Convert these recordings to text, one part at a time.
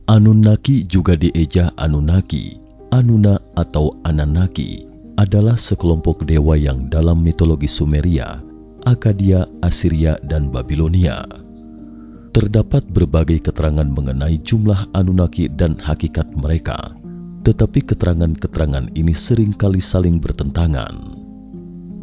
Anunnaki juga dieja Anunnaki, Anuna atau Ananaki adalah sekelompok dewa yang dalam mitologi Sumeria, Akkadia, Assyria, dan Babilonia. Terdapat berbagai keterangan mengenai jumlah Anunnaki dan hakikat mereka, tetapi keterangan-keterangan ini seringkali saling bertentangan.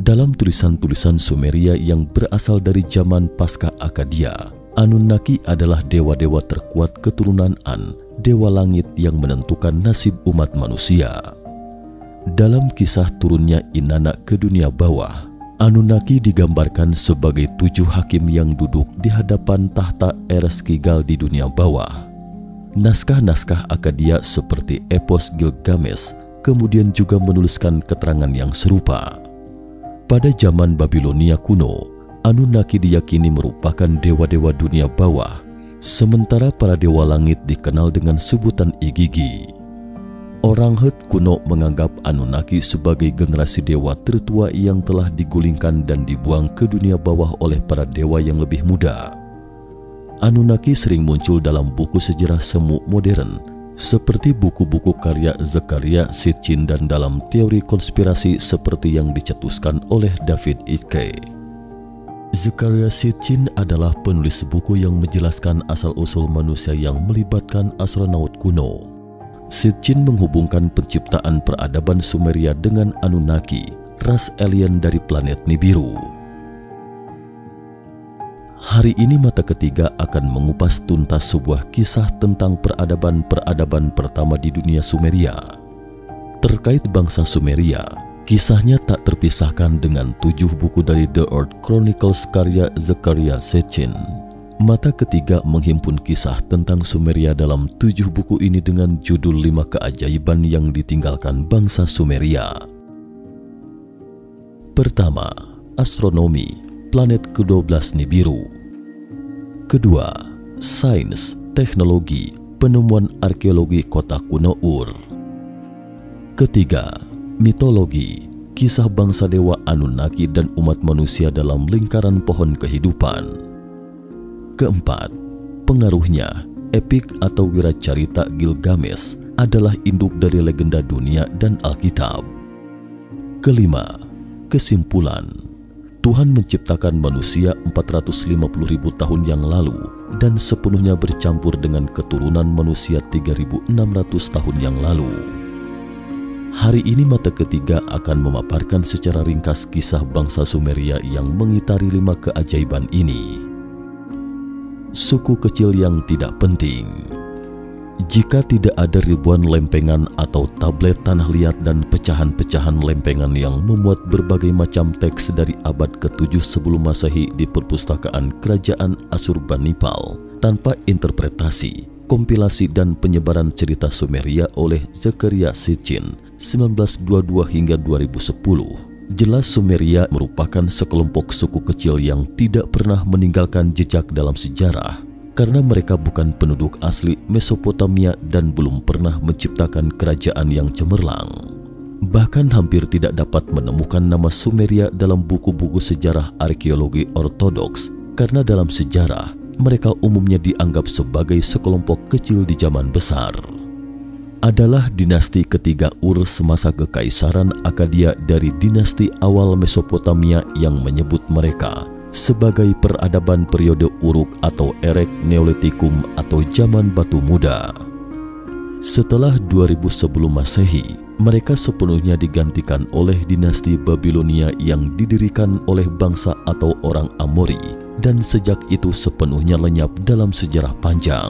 Dalam tulisan-tulisan Sumeria yang berasal dari zaman pasca Akkadia, Anunnaki adalah dewa-dewa terkuat keturunan An, dewa langit yang menentukan nasib umat manusia. Dalam kisah turunnya Inanna ke dunia bawah, Anunnaki digambarkan sebagai 7 hakim yang duduk di hadapan tahta Ereshkigal di dunia bawah. Naskah-naskah Akkadia seperti epos Gilgamesh kemudian juga menuliskan keterangan yang serupa. Pada zaman Babilonia kuno, Anunnaki diyakini merupakan dewa-dewa dunia bawah, sementara para dewa langit dikenal dengan sebutan Igigi. Orang Het kuno menganggap Anunnaki sebagai generasi dewa tertua yang telah digulingkan dan dibuang ke dunia bawah oleh para dewa yang lebih muda. Anunnaki sering muncul dalam buku sejarah semu modern, seperti buku-buku karya Zecharia Sitchin dan dalam teori konspirasi seperti yang dicetuskan oleh David Icke. Zecharia Sitchin adalah penulis buku yang menjelaskan asal-usul manusia yang melibatkan astronaut kuno. Sitchin menghubungkan penciptaan peradaban Sumeria dengan Anunnaki, ras alien dari planet Nibiru. Hari ini mata ketiga akan mengupas tuntas sebuah kisah tentang peradaban-peradaban pertama di dunia Sumeria. Terkait bangsa Sumeria, kisahnya tak terpisahkan dengan 7 buku dari The Earth Chronicles karya Zecharia Sitchin. Mata ketiga menghimpun kisah tentang Sumeria dalam 7 buku ini dengan judul 5 keajaiban yang ditinggalkan bangsa Sumeria. Pertama, astronomi, planet ke-12 Nibiru. Kedua, sains, teknologi, penemuan arkeologi kota kuno Ur. Ketiga, mitologi, kisah bangsa dewa Anunnaki dan umat manusia dalam lingkaran pohon kehidupan. Keempat, pengaruhnya, epik atau wiracarita Gilgamesh adalah induk dari legenda dunia dan Alkitab. Kelima, kesimpulan, Tuhan menciptakan manusia 450.000 tahun yang lalu dan sepenuhnya bercampur dengan keturunan manusia 3.600 tahun yang lalu. Hari ini mata ketiga akan memaparkan secara ringkas kisah bangsa Sumeria yang mengitari 5 keajaiban ini. Suku kecil yang tidak penting. Jika tidak ada ribuan lempengan atau tablet tanah liat dan pecahan-pecahan lempengan yang memuat berbagai macam teks dari abad ke-7 sebelum Masehi di perpustakaan kerajaan Assurbanipal, tanpa interpretasi, kompilasi dan penyebaran cerita Sumeria oleh Zecharia Sitchin 1922 hingga 2010, jelas Sumeria merupakan sekelompok suku kecil yang tidak pernah meninggalkan jejak dalam sejarah, karena mereka bukan penduduk asli Mesopotamia dan belum pernah menciptakan kerajaan yang cemerlang. Bahkan hampir tidak dapat menemukan nama Sumeria dalam buku-buku sejarah arkeologi ortodoks, karena dalam sejarah mereka umumnya dianggap sebagai sekelompok kecil di zaman besar. Adalah dinasti ketiga Ur semasa kekaisaran Akkadia dari dinasti awal Mesopotamia yang menyebut mereka sebagai peradaban periode Uruk atau Erek Neolitikum atau zaman batu muda. Setelah 2000 sebelum Masehi, mereka sepenuhnya digantikan oleh dinasti Babilonia yang didirikan oleh bangsa atau orang Amori dan sejak itu sepenuhnya lenyap dalam sejarah panjang.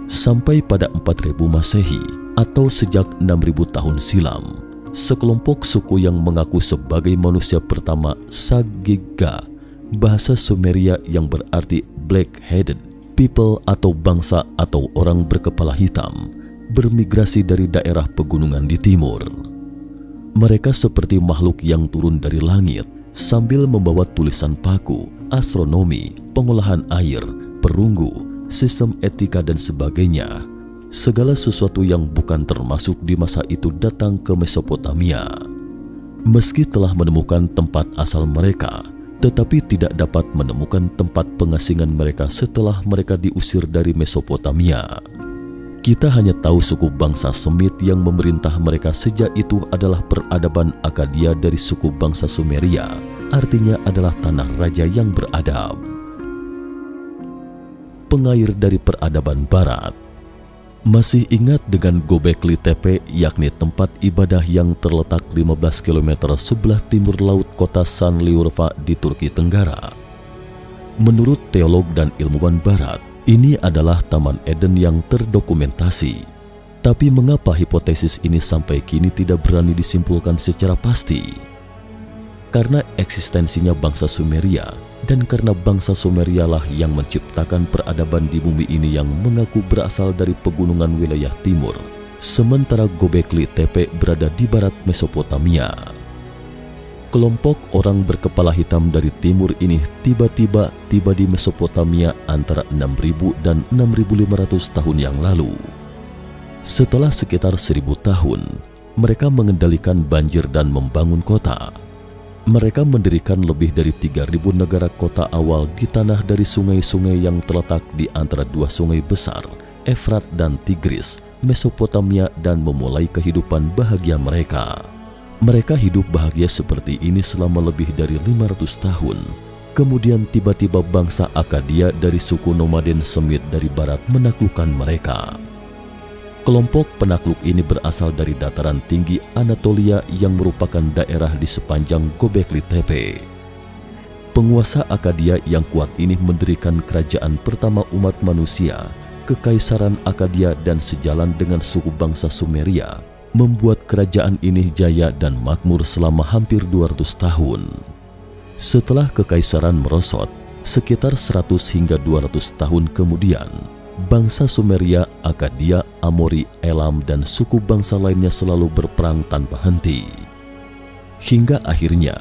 Sampai pada 4000 Masehi atau sejak 6000 tahun silam, sekelompok suku yang mengaku sebagai manusia pertama Sagiga, bahasa Sumeria yang berarti black-headed people atau bangsa atau orang berkepala hitam, bermigrasi dari daerah pegunungan di timur. Mereka seperti makhluk yang turun dari langit sambil membawa tulisan paku, astronomi, pengolahan air, perunggu, sistem etika dan sebagainya. Segala sesuatu yang bukan termasuk di masa itu datang ke Mesopotamia. Meski telah menemukan tempat asal mereka, tetapi tidak dapat menemukan tempat pengasingan mereka setelah mereka diusir dari Mesopotamia. Kita hanya tahu suku bangsa Semit yang memerintah mereka sejak itu adalah peradaban Akkadia dari suku bangsa Sumeria, artinya adalah tanah raja yang beradab. Pengair dari peradaban barat. Masih ingat dengan Göbekli Tepe, yakni tempat ibadah yang terletak 15 km sebelah timur laut kota Şanlıurfa di Turki Tenggara. Menurut teolog dan ilmuwan barat, ini adalah Taman Eden yang terdokumentasi. Tapi mengapa hipotesis ini sampai kini tidak berani disimpulkan secara pasti? Karena eksistensinya bangsa Sumeria, dan karena bangsa Sumeria lah yang menciptakan peradaban di bumi ini yang mengaku berasal dari pegunungan wilayah timur, sementara Göbekli Tepe berada di barat Mesopotamia. Kelompok orang berkepala hitam dari timur ini tiba-tiba tiba di Mesopotamia antara 6000 dan 6500 tahun yang lalu. Setelah sekitar 1000 tahun, mereka mengendalikan banjir dan membangun kota. Mereka mendirikan lebih dari 3000 negara kota awal di tanah dari sungai-sungai yang terletak di antara dua sungai besar, Efrat dan Tigris, Mesopotamia, dan memulai kehidupan bahagia mereka. Mereka hidup bahagia seperti ini selama lebih dari 500 tahun. Kemudian tiba-tiba bangsa Akkadia dari suku nomaden Semit dari barat menaklukkan mereka. Kelompok penakluk ini berasal dari dataran tinggi Anatolia yang merupakan daerah di sepanjang Göbekli Tepe. Penguasa Akkadia yang kuat ini mendirikan kerajaan pertama umat manusia, Kekaisaran Akkadia, dan sejalan dengan suku bangsa Sumeria, membuat kerajaan ini jaya dan makmur selama hampir 200 tahun. Setelah kekaisaran merosot, sekitar 100 hingga 200 tahun kemudian, bangsa Sumeria, Akkadia, Amori, Elam, dan suku bangsa lainnya selalu berperang tanpa henti. Hingga akhirnya,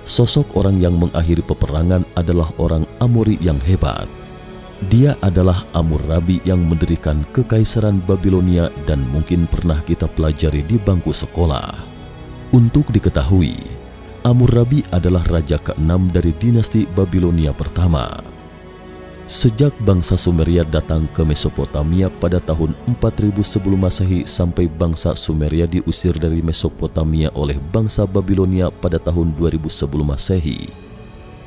sosok orang yang mengakhiri peperangan adalah orang Amori yang hebat. Dia adalah Hammurabi yang mendirikan Kekaisaran Babilonia dan mungkin pernah kita pelajari di bangku sekolah. Untuk diketahui, Hammurabi adalah raja ke-6 dari dinasti Babilonia pertama. Sejak bangsa Sumeria datang ke Mesopotamia pada tahun 4000 sebelum Masehi sampai bangsa Sumeria diusir dari Mesopotamia oleh bangsa Babilonia pada tahun 2000 sebelum Masehi.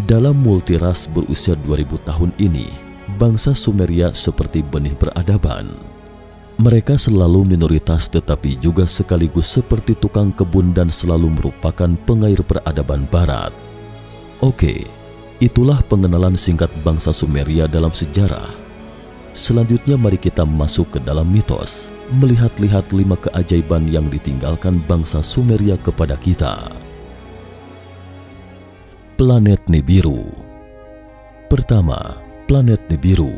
Dalam multiras berusia 2000 tahun ini, bangsa Sumeria seperti benih peradaban. Mereka selalu minoritas tetapi juga sekaligus seperti tukang kebun dan selalu merupakan pengair peradaban barat. Oke. Itulah pengenalan singkat bangsa Sumeria dalam sejarah. Selanjutnya mari kita masuk ke dalam mitos, melihat-lihat 5 keajaiban yang ditinggalkan bangsa Sumeria kepada kita. Planet Nibiru. Pertama, planet Nibiru.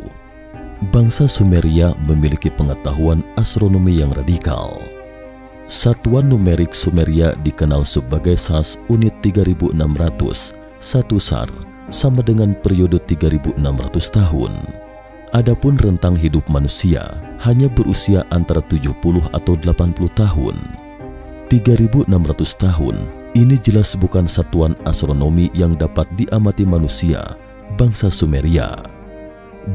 Bangsa Sumeria memiliki pengetahuan astronomi yang radikal. Satuan numerik Sumeria dikenal sebagai SARS unit 3600, 1 SAR, sama dengan periode 3600 tahun. Adapun rentang hidup manusia hanya berusia antara 70 atau 80 tahun. 3600 tahun ini jelas bukan satuan astronomi yang dapat diamati manusia, bangsa Sumeria.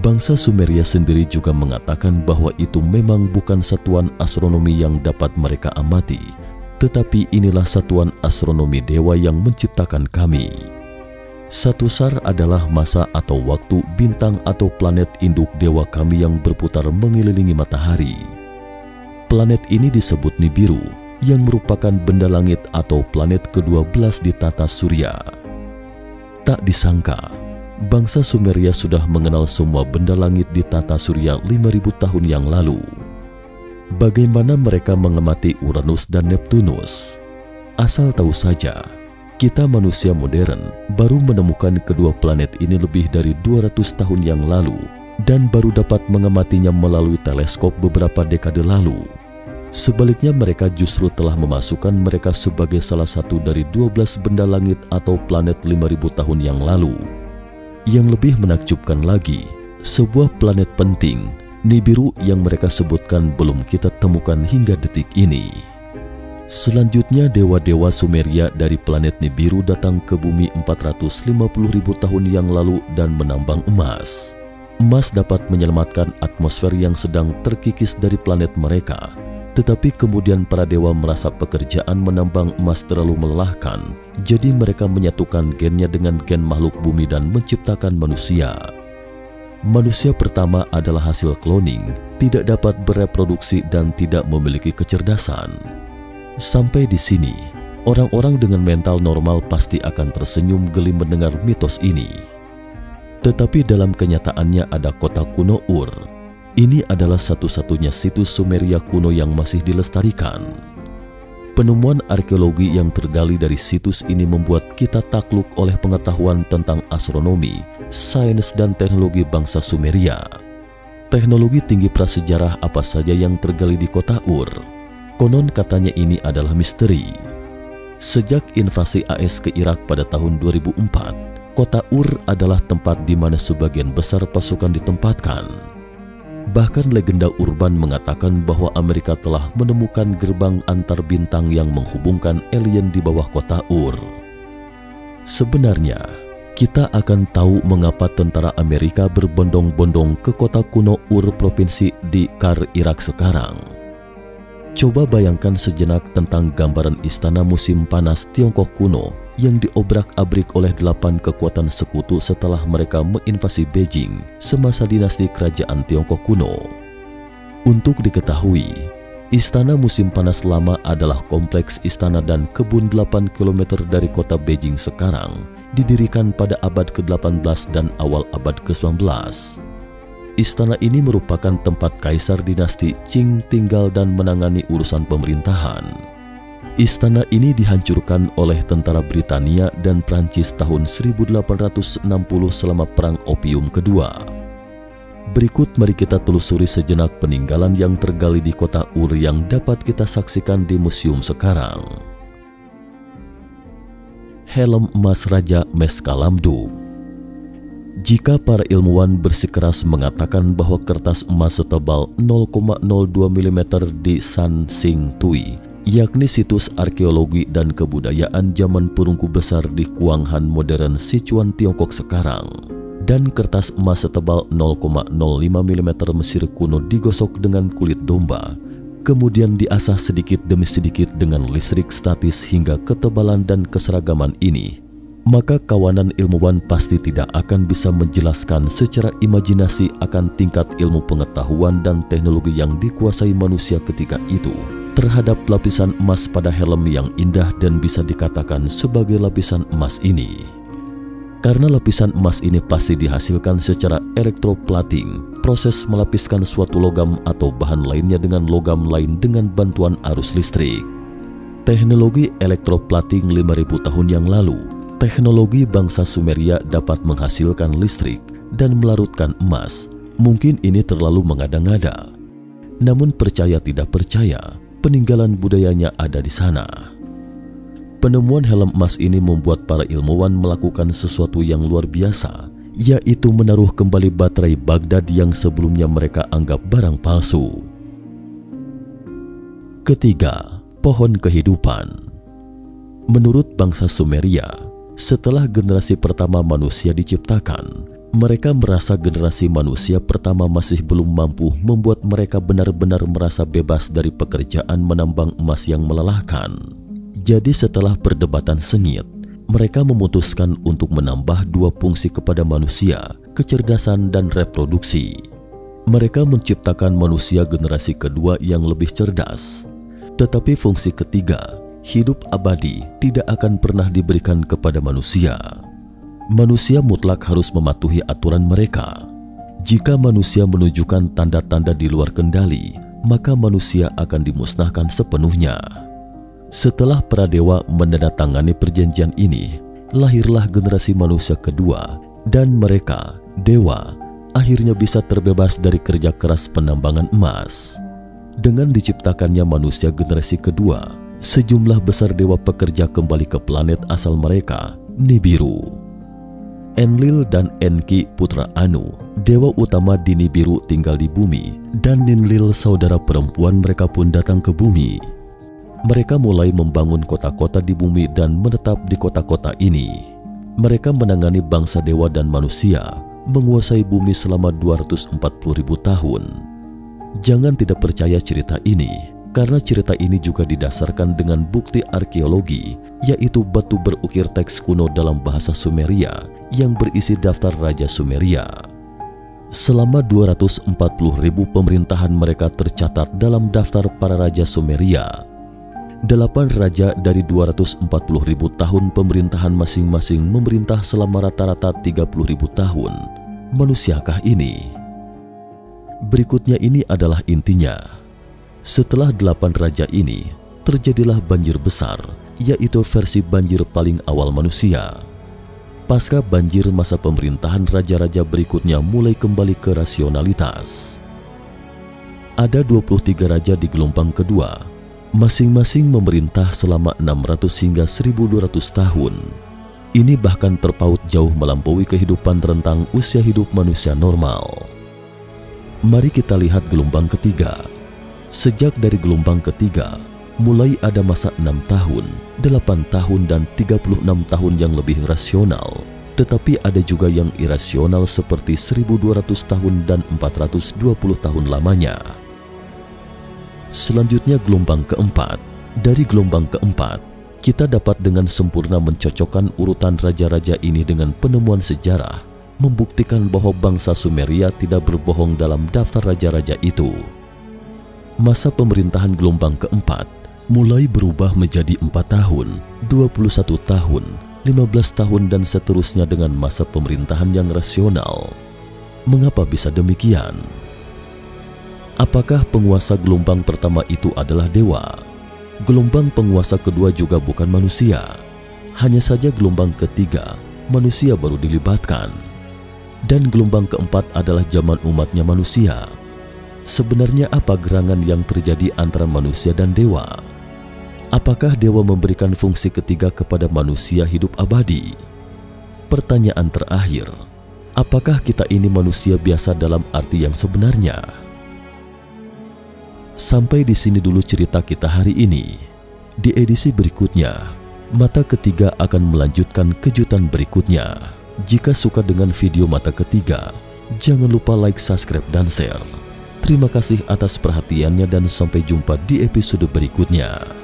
Bangsa Sumeria sendiri juga mengatakan bahwa itu memang bukan satuan astronomi yang dapat mereka amati, tetapi inilah satuan astronomi dewa yang menciptakan kami. 1 SAR adalah masa atau waktu bintang atau planet induk dewa kami yang berputar mengelilingi matahari. Planet ini disebut Nibiru, yang merupakan benda langit atau planet ke-12 di tata surya. Tak disangka, bangsa Sumeria sudah mengenal semua benda langit di tata surya 5000 tahun yang lalu. Bagaimana mereka mengamati Uranus dan Neptunus? Asal tahu saja, kita manusia modern baru menemukan kedua planet ini lebih dari 200 tahun yang lalu dan baru dapat mengamatinya melalui teleskop beberapa dekade lalu. Sebaliknya mereka justru telah memasukkan mereka sebagai salah satu dari 12 benda langit atau planet 5000 tahun yang lalu. Yang lebih menakjubkan lagi, sebuah planet penting, Nibiru, yang mereka sebutkan belum kita temukan hingga detik ini. Selanjutnya dewa-dewa Sumeria dari planet Nibiru datang ke bumi 450.000 tahun yang lalu dan menambang emas. Emas dapat menyelamatkan atmosfer yang sedang terkikis dari planet mereka. Tetapi kemudian para dewa merasa pekerjaan menambang emas terlalu melelahkan, jadi mereka menyatukan gennya dengan gen makhluk bumi dan menciptakan manusia. Manusia pertama adalah hasil cloning, tidak dapat bereproduksi dan tidak memiliki kecerdasan. Sampai di sini, orang-orang dengan mental normal pasti akan tersenyum geli mendengar mitos ini. Tetapi dalam kenyataannya ada kota kuno Ur. Ini adalah satu-satunya situs Sumeria kuno yang masih dilestarikan. Penemuan arkeologi yang tergali dari situs ini membuat kita takluk oleh pengetahuan tentang astronomi, sains dan teknologi bangsa Sumeria. Teknologi tinggi prasejarah apa saja yang tergali di kota Ur? Konon katanya ini adalah misteri. Sejak invasi AS ke Irak pada tahun 2004, kota Ur adalah tempat di mana sebagian besar pasukan ditempatkan. Bahkan legenda urban mengatakan bahwa Amerika telah menemukan gerbang antar bintang yang menghubungkan alien di bawah kota Ur. Sebenarnya, kita akan tahu mengapa tentara Amerika berbondong-bondong ke kota kuno Ur provinsi di Kar, Irak sekarang. Coba bayangkan sejenak tentang gambaran istana musim panas Tiongkok kuno yang diobrak-abrik oleh 8 kekuatan sekutu setelah mereka menginvasi Beijing semasa dinasti kerajaan Tiongkok kuno. Untuk diketahui, istana musim panas lama adalah kompleks istana dan kebun 8 km dari kota Beijing sekarang, didirikan pada abad ke-18 dan awal abad ke-19. Istana ini merupakan tempat kaisar dinasti Qing tinggal dan menangani urusan pemerintahan. Istana ini dihancurkan oleh tentara Britania dan Prancis tahun 1860 selama Perang Opium Kedua. Berikut mari kita telusuri sejenak peninggalan yang tergali di kota Ur yang dapat kita saksikan di museum sekarang. Helm emas Raja Meskalamdu. Jika para ilmuwan bersikeras mengatakan bahwa kertas emas setebal 0,02 mm di San Sing Tui, yakni situs arkeologi dan kebudayaan zaman perunggu besar di Kuanghan modern Sichuan Tiongkok sekarang, dan kertas emas setebal 0,05 mm Mesir kuno digosok dengan kulit domba, kemudian diasah sedikit demi sedikit dengan listrik statis hingga ketebalan dan keseragaman ini, maka kawanan ilmuwan pasti tidak akan bisa menjelaskan secara imajinasi akan tingkat ilmu pengetahuan dan teknologi yang dikuasai manusia ketika itu terhadap lapisan emas pada helm yang indah dan bisa dikatakan sebagai lapisan emas ini. Karena lapisan emas ini pasti dihasilkan secara elektroplating, proses melapiskan suatu logam atau bahan lainnya dengan logam lain dengan bantuan arus listrik. Teknologi elektroplating 5000 tahun yang lalu, teknologi bangsa Sumeria dapat menghasilkan listrik dan melarutkan emas. Mungkin ini terlalu mengada-ngada. Namun percaya tidak percaya, peninggalan budayanya ada di sana. Penemuan helm emas ini membuat para ilmuwan melakukan sesuatu yang luar biasa, yaitu menaruh kembali baterai Baghdad yang sebelumnya mereka anggap barang palsu. Ketiga, pohon kehidupan. Menurut bangsa Sumeria, setelah generasi pertama manusia diciptakan, mereka merasa generasi manusia pertama masih belum mampu membuat mereka benar-benar merasa bebas dari pekerjaan menambang emas yang melelahkan. Jadi setelah perdebatan sengit, mereka memutuskan untuk menambah 2 fungsi kepada manusia, kecerdasan dan reproduksi. Mereka menciptakan manusia generasi kedua yang lebih cerdas. Tetapi fungsi ketiga, hidup abadi, tidak akan pernah diberikan kepada manusia. Manusia mutlak harus mematuhi aturan mereka. Jika manusia menunjukkan tanda-tanda di luar kendali, maka manusia akan dimusnahkan sepenuhnya. Setelah para dewa menandatangani perjanjian ini, lahirlah generasi manusia kedua, dan mereka, dewa, akhirnya bisa terbebas dari kerja keras penambangan emas. Dengan diciptakannya manusia generasi kedua, sejumlah besar dewa pekerja kembali ke planet asal mereka, Nibiru. Enlil dan Enki putra Anu, dewa utama di Nibiru tinggal di bumi, dan Ninlil saudara perempuan mereka pun datang ke bumi. Mereka mulai membangun kota-kota di bumi dan menetap di kota-kota ini. Mereka menangani bangsa dewa dan manusia, menguasai bumi selama 240.000 tahun. Jangan tidak percaya cerita ini, karena cerita ini juga didasarkan dengan bukti arkeologi, yaitu batu berukir teks kuno dalam bahasa Sumeria yang berisi daftar Raja Sumeria. Selama 240.000 pemerintahan mereka tercatat dalam daftar para Raja Sumeria. 8 raja dari 240.000 tahun pemerintahan masing-masing memerintah selama rata-rata 30.000 tahun. Manusiakah ini? Berikutnya ini adalah intinya. Setelah 8 raja ini, terjadilah banjir besar, yaitu versi banjir paling awal manusia. Pasca banjir, masa pemerintahan raja-raja berikutnya mulai kembali ke rasionalitas. Ada 23 raja di gelombang kedua, masing-masing memerintah selama 600 hingga 1200 tahun. Ini bahkan terpaut jauh melampaui kehidupan rentang usia hidup manusia normal. Mari kita lihat gelombang ketiga. Sejak dari gelombang ketiga, mulai ada masa 6 tahun, 8 tahun, dan 36 tahun yang lebih rasional. Tetapi ada juga yang irasional seperti 1200 tahun dan 420 tahun lamanya. Selanjutnya gelombang keempat. Dari gelombang keempat, kita dapat dengan sempurna mencocokkan urutan raja-raja ini dengan penemuan sejarah, membuktikan bahwa bangsa Sumeria tidak berbohong dalam daftar raja-raja itu. Masa pemerintahan gelombang keempat mulai berubah menjadi 4 tahun, 21 tahun, 15 tahun, dan seterusnya dengan masa pemerintahan yang rasional. Mengapa bisa demikian? Apakah penguasa gelombang pertama itu adalah dewa? Gelombang penguasa kedua juga bukan manusia. Hanya saja gelombang ketiga, manusia baru dilibatkan. Dan gelombang keempat adalah zaman umatnya manusia. Sebenarnya apa gerangan yang terjadi antara manusia dan dewa? Apakah dewa memberikan fungsi ketiga kepada manusia hidup abadi? Pertanyaan terakhir, apakah kita ini manusia biasa dalam arti yang sebenarnya? Sampai di sini dulu cerita kita hari ini. Di edisi berikutnya, Mata Ketiga akan melanjutkan kejutan berikutnya. Jika suka dengan video Mata Ketiga, jangan lupa like, subscribe, dan share. Terima kasih atas perhatiannya dan sampai jumpa di episode berikutnya.